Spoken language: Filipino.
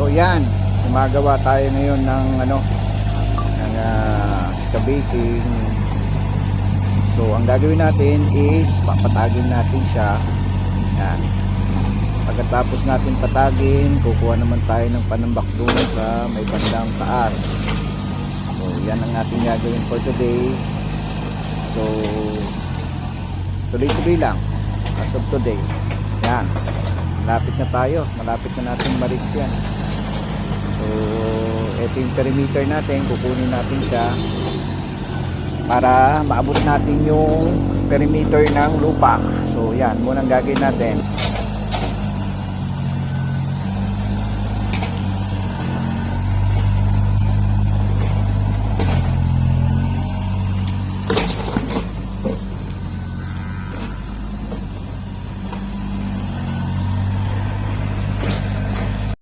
So yan, gumagawa tayo ngayon ng excavating. So ang gagawin natin is papatagin natin siya. Yan. Pagkatapos natin patagin, kukuha naman tayo ng panambak doon sa may bandang taas. So yan ang ating gagawin for today. So tuloy-tuloy lang as of today. Yan, malapit na tayo, malapit na natin ma-reach yan. So ito yung perimeter natin, kukunin natin siya para maabot natin yung perimeter ng lupa. So yan, muna ang gagawin natin.